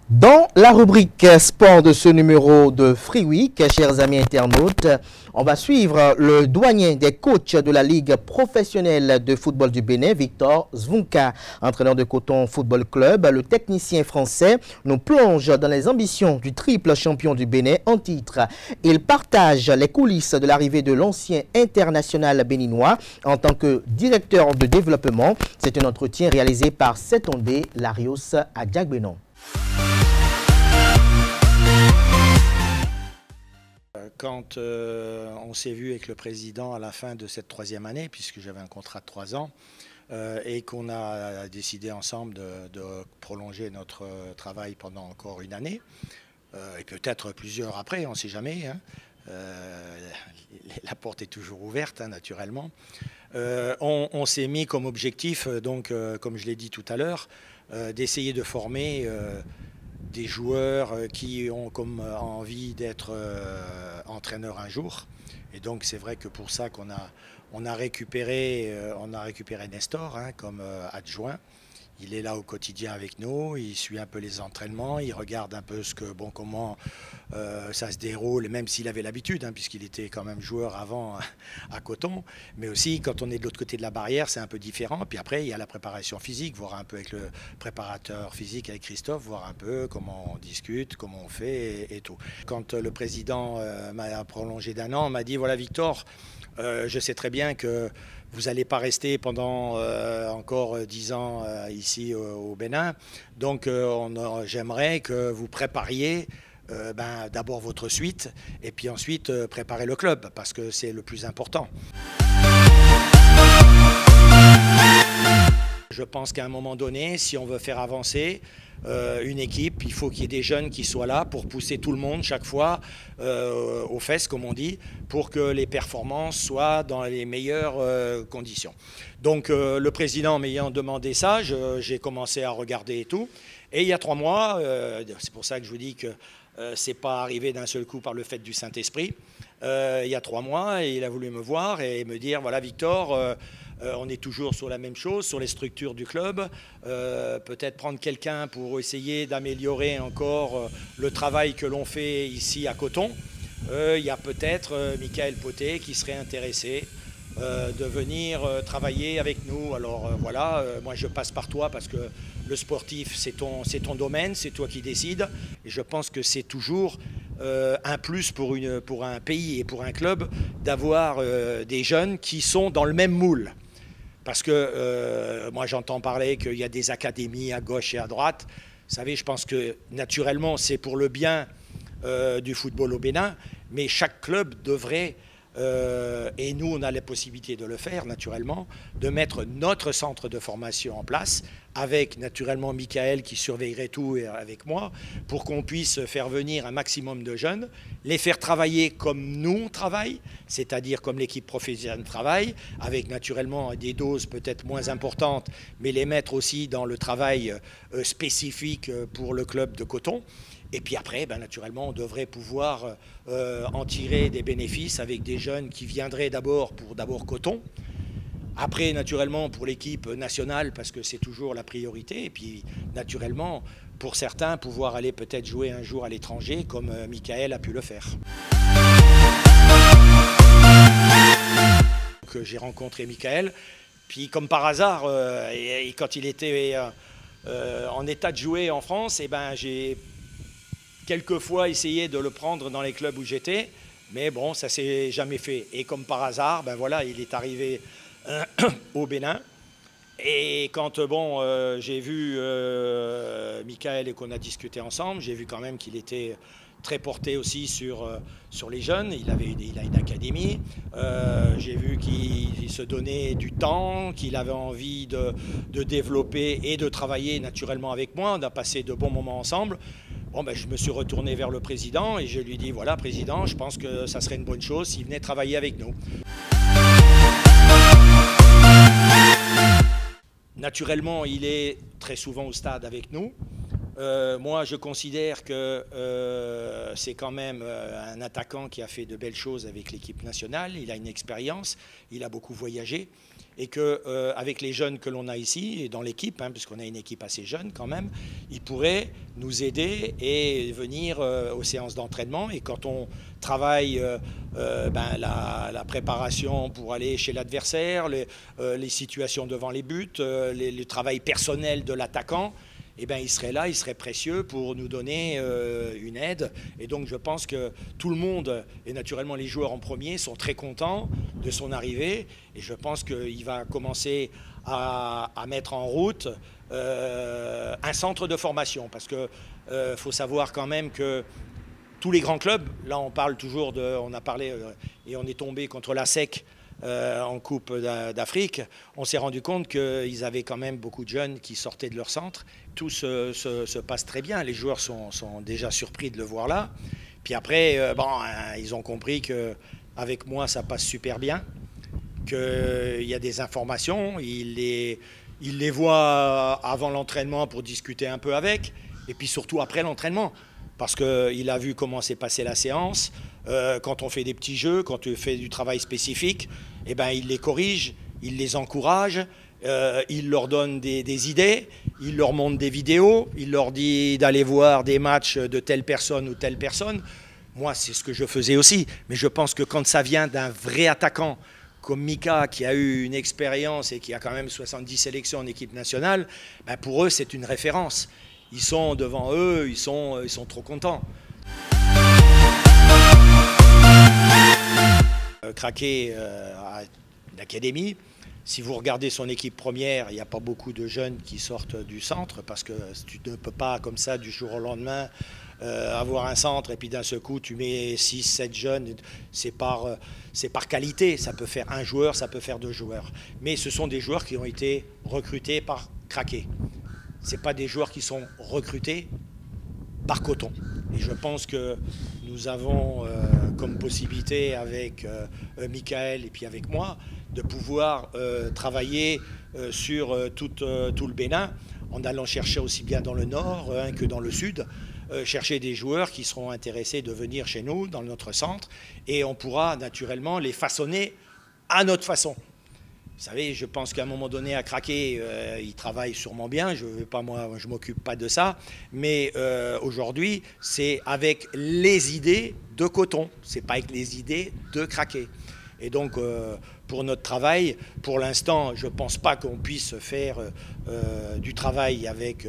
Dans la rubrique sport de ce numéro de Free Week, chers amis internautes, on va suivre le doyen des coachs de la Ligue professionnelle de football du Bénin, Victor Zvunka, entraîneur de Coton Football Club. Le technicien français nous plonge dans les ambitions du triple champion du Bénin en titre. Il partage les coulisses de l'arrivée de l'ancien international béninois en tant que directeur de développement. C'est un entretien réalisé par Setondé Larios à Diagbenon. Quand on s'est vu avec le président à la fin de cette troisième année, puisque j'avais un contrat de 3 ans, et qu'on a décidé ensemble de prolonger notre travail pendant encore une année, et peut-être plusieurs après, on ne sait jamais, hein. La porte est toujours ouverte, hein, naturellement. On s'est mis comme objectif, donc, comme je l'ai dit tout à l'heure, d'essayer de former des joueurs qui ont comme envie d'être entraîneurs un jour. Et donc c'est vrai que pour ça qu'on a récupéré Nestor, hein, comme adjoint. Il est là au quotidien avec nous, il suit un peu les entraînements, il regarde un peu comment ça se déroule, même s'il avait l'habitude, hein, puisqu'il était quand même joueur avant à Coton. Mais aussi, quand on est de l'autre côté de la barrière, c'est un peu différent. Puis après, il y a la préparation physique, voir un peu avec le préparateur physique, avec Christophe, voir un peu comment on discute, comment on fait et tout. Quand le président m'a prolongé d'1 an, on m'a dit, voilà Victor, je sais très bien que vous n'allez pas rester pendant encore 10 ans ici au Bénin. Donc j'aimerais que vous prépariez d'abord votre suite et puis ensuite préparer le club parce que c'est le plus important. Je pense qu'à un moment donné, si on veut faire avancer une équipe, il faut qu'il y ait des jeunes qui soient là pour pousser tout le monde chaque fois aux fesses, comme on dit, pour que les performances soient dans les meilleures conditions. Donc le président m'ayant demandé ça, j'ai commencé à regarder et tout. Et il y a 3 mois, c'est pour ça que je vous dis que c'est pas arrivé d'un seul coup par le fait du Saint-Esprit. Il y a 3 mois, il a voulu me voir et me dire, voilà Victor, on est toujours sur la même chose, sur les structures du club. Peut-être prendre quelqu'un pour essayer d'améliorer encore le travail que l'on fait ici à Coton. Il y a peut-être Michael Poté qui serait intéressé de venir travailler avec nous. Alors voilà, moi je passe par toi parce que le sportif c'est ton domaine, c'est toi qui décides. Et je pense que c'est toujours un plus pour un pays et pour un club d'avoir des jeunes qui sont dans le même moule. Parce que moi j'entends parler qu'il y a des académies à gauche et à droite. Vous savez, je pense que naturellement c'est pour le bien du football au Bénin, mais chaque club devrait, et nous on a la possibilité de le faire naturellement, de mettre notre centre de formation en place, avec naturellement Michael qui surveillerait tout avec moi, pour qu'on puisse faire venir un maximum de jeunes, les faire travailler comme nous on travaille, c'est-à-dire comme l'équipe professionnelle travaille, avec naturellement des doses peut-être moins importantes, mais les mettre aussi dans le travail spécifique pour le club de Coton. Et puis après, naturellement, on devrait pouvoir en tirer des bénéfices avec des jeunes qui viendraient d'abord pour Coton. Après, naturellement, pour l'équipe nationale, parce que c'est toujours la priorité. Et puis, naturellement, pour certains, pouvoir aller peut-être jouer un jour à l'étranger, comme Michael a pu le faire. J'ai rencontré Michael. Puis, comme par hasard, et quand il était en état de jouer en France, j'ai quelquefois essayé de le prendre dans les clubs où j'étais. Mais bon, ça s'est jamais fait. Et comme par hasard, voilà, il est arrivé au Bénin. Et quand j'ai vu Michael et qu'on a discuté ensemble, j'ai vu quand même qu'il était très porté aussi sur les jeunes. Il a une académie. J'ai vu qu'il se donnait du temps, qu'il avait envie de développer et de travailler naturellement avec moi. On a passé de bons moments ensemble. Je me suis retourné vers le président et je lui ai dit, voilà président, je pense que ça serait une bonne chose s'il venait travailler avec nous. Naturellement, il est très souvent au stade avec nous. Moi, je considère que c'est quand même un attaquant qui a fait de belles choses avec l'équipe nationale. Il a une expérience, il a beaucoup voyagé. et qu'avec les jeunes que l'on a ici et dans l'équipe, puisqu'on a une équipe assez jeune quand même, ils pourraient nous aider et venir aux séances d'entraînement. Et quand on travaille la préparation pour aller chez l'adversaire, les situations devant les buts, le travail personnel de l'attaquant, eh bien, il serait là, il serait précieux pour nous donner une aide. Et donc, je pense que tout le monde, et naturellement les joueurs en premier, sont très contents de son arrivée. Et je pense qu'il va commencer à mettre en route un centre de formation. Parce qu'il faut savoir quand même que tous les grands clubs, là on parle toujours on a parlé et on est tombé contre la SEC en Coupe d'Afrique, on s'est rendu compte qu'ils avaient quand même beaucoup de jeunes qui sortaient de leur centre. Tout se passe très bien, les joueurs sont déjà surpris de le voir là. Puis après, ils ont compris qu'avec moi ça passe super bien, qu'il y a des informations, ils les voient avant l'entraînement pour discuter un peu avec, et puis surtout après l'entraînement. Parce qu'il a vu comment s'est passée la séance. Quand on fait des petits jeux, quand on fait du travail spécifique, eh ben, il les corrige, il les encourage, il leur donne des idées, il leur montre des vidéos, il leur dit d'aller voir des matchs de telle personne ou telle personne. Moi, c'est ce que je faisais aussi. Mais je pense que quand ça vient d'un vrai attaquant, comme Mika, qui a eu une expérience et qui a quand même 70 sélections en équipe nationale, ben pour eux, c'est une référence. Ils sont devant eux, ils sont trop contents. Craqué à l'académie, si vous regardez son équipe première, il n'y a pas beaucoup de jeunes qui sortent du centre parce que tu ne peux pas comme ça du jour au lendemain avoir un centre et puis d'un seul coup tu mets 6, 7 jeunes, c'est par qualité, ça peut faire un joueur, ça peut faire deux joueurs. Mais ce sont des joueurs qui ont été recrutés par Craqué. Ce n'est pas des joueurs qui sont recrutés par Coton. Et je pense que nous avons comme possibilité avec Michael et puis avec moi de pouvoir travailler sur tout le Bénin en allant chercher aussi bien dans le nord que dans le sud, chercher des joueurs qui seront intéressés de venir chez nous, dans notre centre, et on pourra naturellement les façonner à notre façon. Vous savez, je pense qu'à un moment donné, à Craqué, il travaille sûrement bien. Je ne m'occupe pas de ça. Mais aujourd'hui, c'est avec les idées de Coton. Ce n'est pas avec les idées de Craqué. Et donc, pour notre travail, pour l'instant, je ne pense pas qu'on puisse faire du travail avec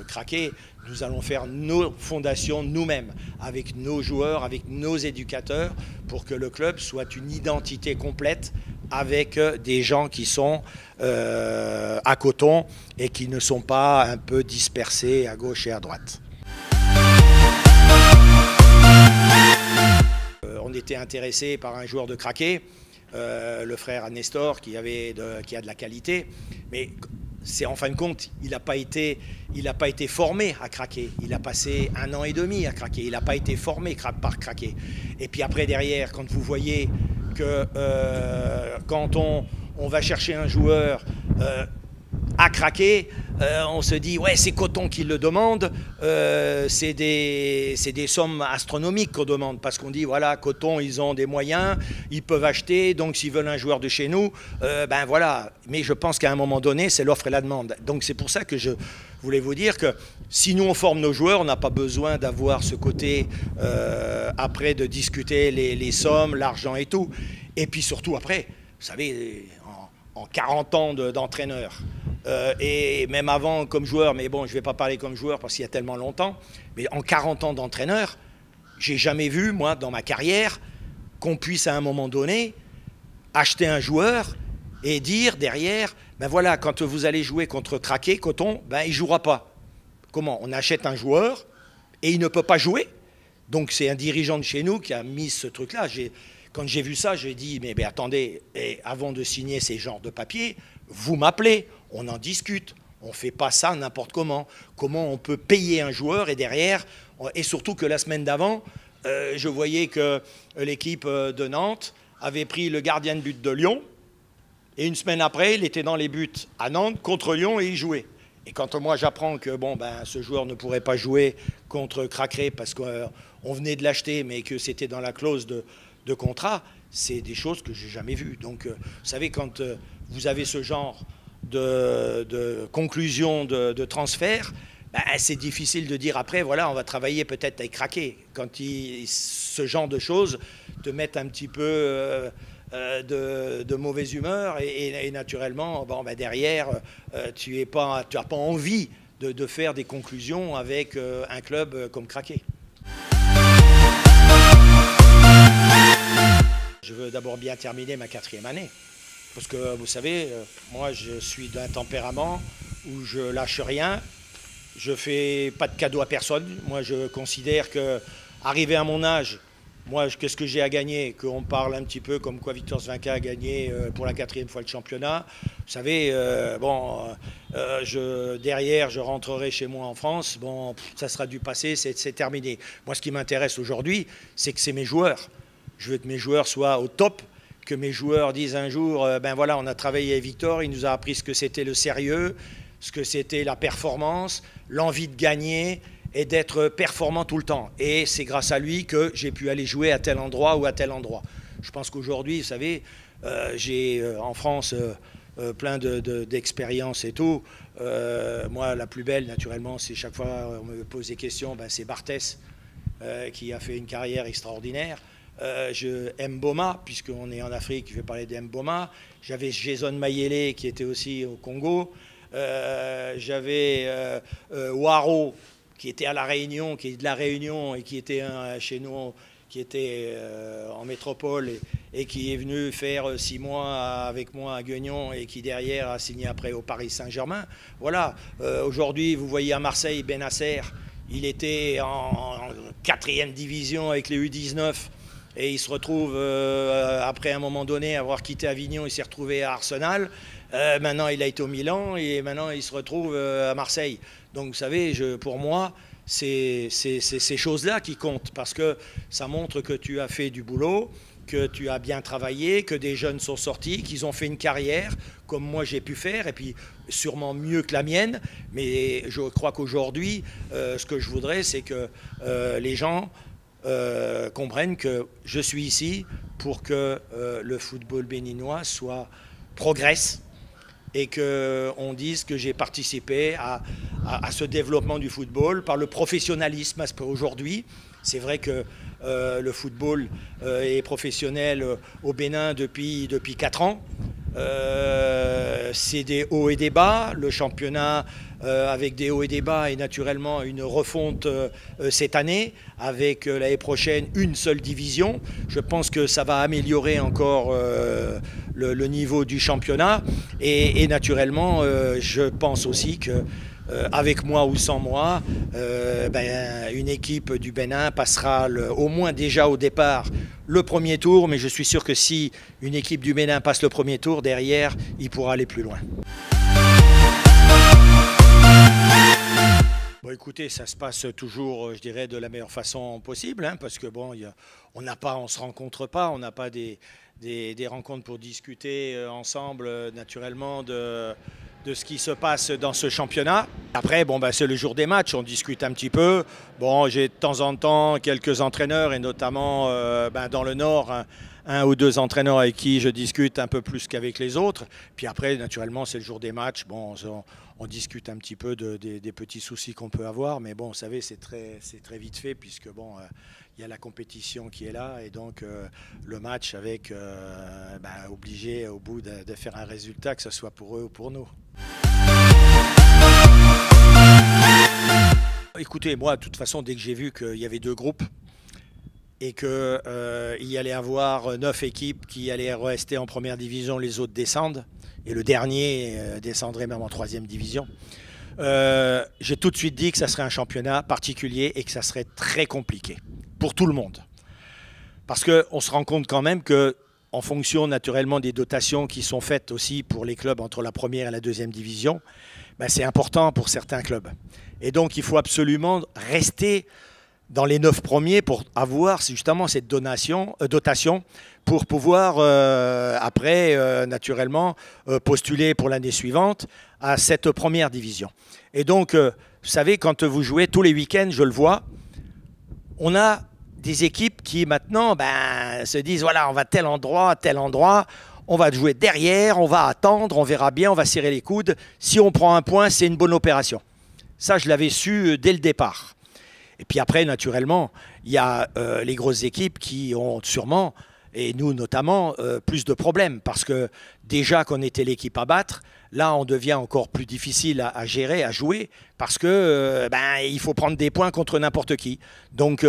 Craqué. Nous allons faire nos fondations nous-mêmes, avec nos joueurs, avec nos éducateurs, pour que le club soit une identité complète avec des gens qui sont à Coton et qui ne sont pas un peu dispersés à gauche et à droite. On était intéressé par un joueur de Craqué, le frère Nestor, qui a de la qualité, mais en fin de compte, il n'a pas été formé à Craqué. Il a passé 1 an et demi à Craqué. Il n'a pas été formé par Craqué. Et puis après, derrière, quand vous voyez que quand on va chercher un joueur à Craqué, on se dit ouais, c'est Coton qui le demande, c'est des sommes astronomiques qu'on demande, parce qu'on dit voilà, Coton, ils ont des moyens, ils peuvent acheter, donc s'ils veulent un joueur de chez nous, ben voilà. Mais je pense qu'à un moment donné, c'est l'offre et la demande. Donc c'est pour ça que je voulais vous dire que si nous on forme nos joueurs, on n'a pas besoin d'avoir ce côté après de discuter les sommes, l'argent et tout. Et puis surtout après, vous savez, en 40 ans d'entraîneur, et même avant comme joueur, mais bon, je ne vais pas parler comme joueur parce qu'il y a tellement longtemps, mais en 40 ans d'entraîneur, j'ai jamais vu, moi, dans ma carrière, qu'on puisse à un moment donné acheter un joueur et dire derrière, ben voilà, quand vous allez jouer contre Craqué, Coton, ben il ne jouera pas. Comment? On achète un joueur et il ne peut pas jouer. Donc c'est un dirigeant de chez nous qui a mis ce truc-là. Quand j'ai vu ça, j'ai dit, mais attendez, et avant de signer ces genres de papiers, vous m'appelez, on en discute, on ne fait pas ça n'importe comment. Comment on peut payer un joueur et derrière, et surtout que la semaine d'avant, je voyais que l'équipe de Nantes avait pris le gardien de but de Lyon, et une semaine après, il était dans les buts à Nantes contre Lyon et il jouait. Et quand moi j'apprends que bon, ben, ce joueur ne pourrait pas jouer contre Craqué parce qu'on venait de l'acheter, mais que c'était dans la clause de contrat, c'est des choses que je n'ai jamais vues. Donc, vous savez, quand vous avez ce genre de conclusion de transfert, ben, c'est difficile de dire après, voilà, on va travailler peut-être avec Craquet. Quand ce genre de choses te mettent un petit peu de mauvaise humeur et naturellement, bon, ben derrière, tu n'as pas envie de faire des conclusions avec un club comme Craquet. Je veux d'abord bien terminer ma 4e année. Parce que vous savez, moi je suis d'un tempérament où je lâche rien. Je ne fais pas de cadeau à personne. Moi je considère que, arrivé à mon âge, moi qu'est-ce que j'ai à gagner? Qu'on parle un petit peu comme quoi Victor Svinka a gagné pour la 4e fois le championnat. Vous savez, derrière je rentrerai chez moi en France. Bon, ça sera du passé, c'est terminé. Moi ce qui m'intéresse aujourd'hui, c'est que c'est mes joueurs. Je veux que mes joueurs soient au top, que mes joueurs disent un jour, ben voilà, on a travaillé avec Victor, il nous a appris ce que c'était le sérieux, ce que c'était la performance, l'envie de gagner et d'être performant tout le temps. Et c'est grâce à lui que j'ai pu aller jouer à tel endroit ou à tel endroit. Je pense qu'aujourd'hui, vous savez, j'ai en France plein d'expériences et tout. Moi, la plus belle, naturellement, c'est chaque fois on me pose des questions, ben, c'est Barthès qui a fait une carrière extraordinaire. Mboma, puisqu'on est en Afrique, je vais parler d'Mboma. J'avais Jason Mayele qui était aussi au Congo. J'avais Waro qui était à La Réunion, qui est de La Réunion et qui était chez nous, qui était en métropole et qui est venu faire 6 mois avec moi à Guignon et qui derrière a signé après au Paris Saint-Germain. Voilà, aujourd'hui vous voyez à Marseille Benasser, il était en 4e division avec les U19. Et il se retrouve, après un moment donné, avoir quitté Avignon, il s'est retrouvé à Arsenal. Maintenant, il a été au Milan et maintenant, il se retrouve à Marseille. Donc, vous savez, pour moi, c'est ces choses-là qui comptent parce que ça montre que tu as fait du boulot, que tu as bien travaillé, que des jeunes sont sortis, qu'ils ont fait une carrière comme moi j'ai pu faire et puis sûrement mieux que la mienne. Mais je crois qu'aujourd'hui, ce que je voudrais, c'est que les gens comprennent que je suis ici pour que le football béninois progresse et qu'on dise que j'ai participé à ce développement du football par le professionnalisme. Parce qu'aujourd'hui, c'est vrai que le football est professionnel au Bénin depuis 4 ans. C'est des hauts et des bas. Le championnat avec des hauts et des bas et naturellement une refonte cette année avec l'année prochaine une seule division. Je pense que ça va améliorer encore le niveau du championnat et naturellement je pense aussi que avec moi ou sans moi, une équipe du Bénin passera au moins déjà au départ le premier tour, mais je suis sûr que si une équipe du Bénin passe le premier tour, derrière, il pourra aller plus loin. Bon, écoutez, ça se passe toujours, je dirais, de la meilleure façon possible, hein, parce que bon, on ne se rencontre pas, on n'a pas des rencontres pour discuter ensemble, naturellement, de ce qui se passe dans ce championnat. Après, bon, c'est le jour des matchs, on discute un petit peu. Bon, j'ai de temps en temps quelques entraîneurs, et notamment dans le Nord, un ou deux entraîneurs avec qui je discute un peu plus qu'avec les autres. Puis après, naturellement, c'est le jour des matchs. Bon, on discute un petit peu des petits soucis qu'on peut avoir, mais bon, vous savez, c'est très vite fait, puisque bon, il y a la compétition qui est là, et donc le match avec obligé au bout de faire un résultat, que ce soit pour eux ou pour nous. Écoutez, moi, de toute façon, dès que j'ai vu qu'il y avait 2 groupes et qu'il y allait avoir 9 équipes qui allaient rester en première division, les autres descendent, et le dernier descendrait même en 3e division, j'ai tout de suite dit que ça serait un championnat particulier et que ça serait très compliqué pour tout le monde. Parce qu'on se rend compte quand même qu'en fonction naturellement des dotations qui sont faites aussi pour les clubs entre la première et la 2e division, c'est important pour certains clubs. Et donc il faut absolument rester dans les 9 premiers pour avoir justement cette dotation pour pouvoir après naturellement postuler pour l'année suivante à cette première division. Et donc vous savez, quand vous jouez tous les week-ends, je le vois, on a des équipes qui maintenant se disent voilà, on va tel endroit, on va jouer derrière, on va attendre, on verra bien, on va serrer les coudes. Si on prend un point, c'est une bonne opération. Ça, je l'avais su dès le départ. Et puis après, naturellement, il y a les grosses équipes qui ont sûrement, et nous notamment, plus de problèmes. Parce que déjà qu'on était l'équipe à battre, là, on devient encore plus difficile à gérer, à jouer, parce que il faut prendre des points contre n'importe qui. Donc,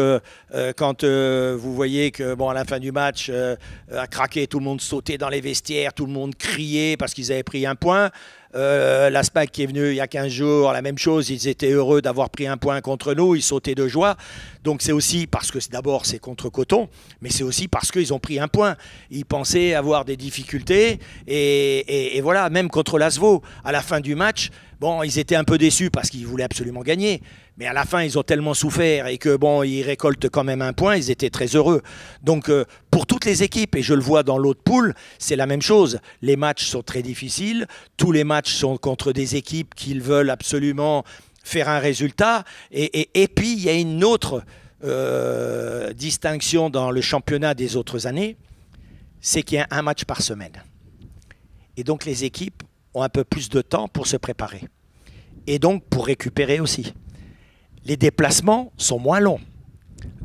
quand vous voyez que, bon, à la fin du match, à craquer, tout le monde sautait dans les vestiaires, tout le monde criait parce qu'ils avaient pris un point. La SPAC qui est venue il y a 15 jours, la même chose, ils étaient heureux d'avoir pris un point contre nous, ils sautaient de joie. Donc c'est aussi parce que d'abord c'est contre Coton, mais c'est aussi parce qu'ils ont pris un point. Ils pensaient avoir des difficultés et voilà, même contre l'Asvo, à la fin du match, bon, ils étaient un peu déçus parce qu'ils voulaient absolument gagner. Mais à la fin, ils ont tellement souffert et que bon, ils récoltent quand même un point, ils étaient très heureux. Donc pour toutes les équipes, et je le vois dans l'autre poule, c'est la même chose. Les matchs sont très difficiles, tous les matchs sont contre des équipes qui veulent absolument faire un résultat. Et puis, il y a une autre distinction dans le championnat des autres années, c'est qu'il y a un match par semaine. Et donc les équipes ont un peu plus de temps pour se préparer. Et donc pour récupérer aussi. Les déplacements sont moins longs.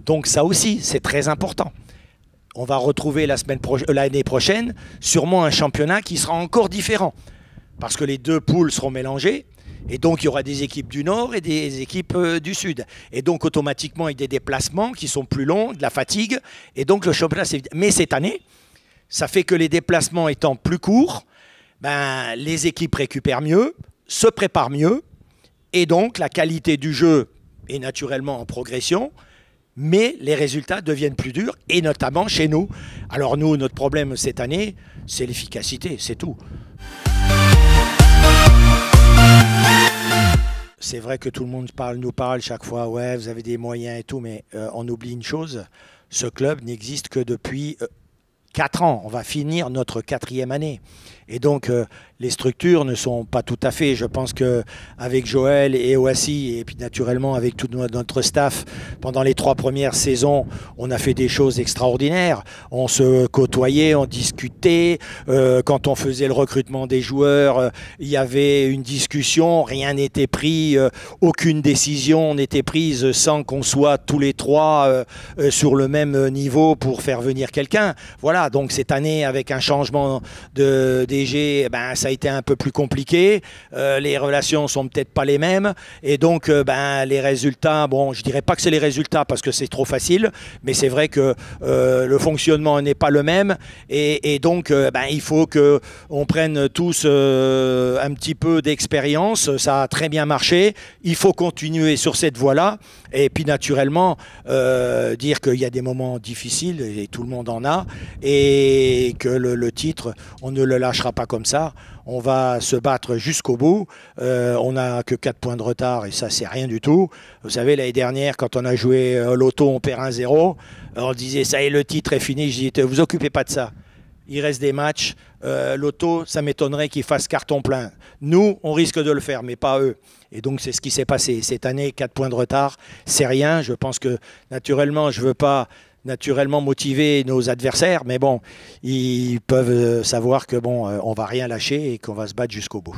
Donc ça aussi, c'est très important. On va retrouver l'année prochaine sûrement un championnat qui sera encore différent. Parce que les deux poules seront mélangées. Et donc il y aura des équipes du Nord et des équipes du Sud. Et donc automatiquement, il y a des déplacements qui sont plus longs, de la fatigue. Et donc le championnat, c'est... Mais cette année, ça fait que les déplacements étant plus courts, les équipes récupèrent mieux, se préparent mieux. Et donc la qualité du jeu est naturellement en progression, mais les résultats deviennent plus durs, et notamment chez nous. Alors nous, notre problème cette année, c'est l'efficacité, c'est tout. C'est vrai que tout le monde nous parle chaque fois, ouais, vous avez des moyens et tout, mais on oublie une chose, ce club n'existe que depuis 4 ans. On va finir notre 4e année. Et donc, les structures ne sont pas tout à fait. Je pense qu'avec Joël et Oassi, et puis naturellement avec tout notre staff, pendant les 3 premières saisons, on a fait des choses extraordinaires. On se côtoyait, on discutait. Quand on faisait le recrutement des joueurs, il y avait une discussion, rien n'était pris, aucune décision n'était prise sans qu'on soit tous les 3 sur le même niveau pour faire venir quelqu'un. Voilà, donc cette année, avec un changement de DG, ça a été un peu plus compliqué, les relations sont peut-être pas les mêmes, et donc les résultats, bon, je dirais pas que c'est les résultats parce que c'est trop facile, mais c'est vrai que le fonctionnement n'est pas le même, et donc il faut qu'on prenne tous un petit peu d'expérience. Ça a très bien marché, il faut continuer sur cette voie-là, et puis naturellement dire qu'il y a des moments difficiles, et tout le monde en a, et que le titre, on ne le lâchera pas comme ça. On va se battre jusqu'au bout. On n'a que 4 points de retard et ça, c'est rien du tout. Vous savez, l'année dernière, quand on a joué l'auto, on perd 1-0. On disait, ça y est, le titre est fini. Je disais, vous occupez pas de ça. Il reste des matchs. L'auto, ça m'étonnerait qu'ils fassent carton plein. Nous, on risque de le faire, mais pas eux. Et donc, c'est ce qui s'est passé. Cette année, 4 points de retard, c'est rien. Je pense que, naturellement, je ne veux pas motiver nos adversaires, mais bon, ils peuvent savoir que bon, on va rien lâcher et qu'on va se battre jusqu'au bout.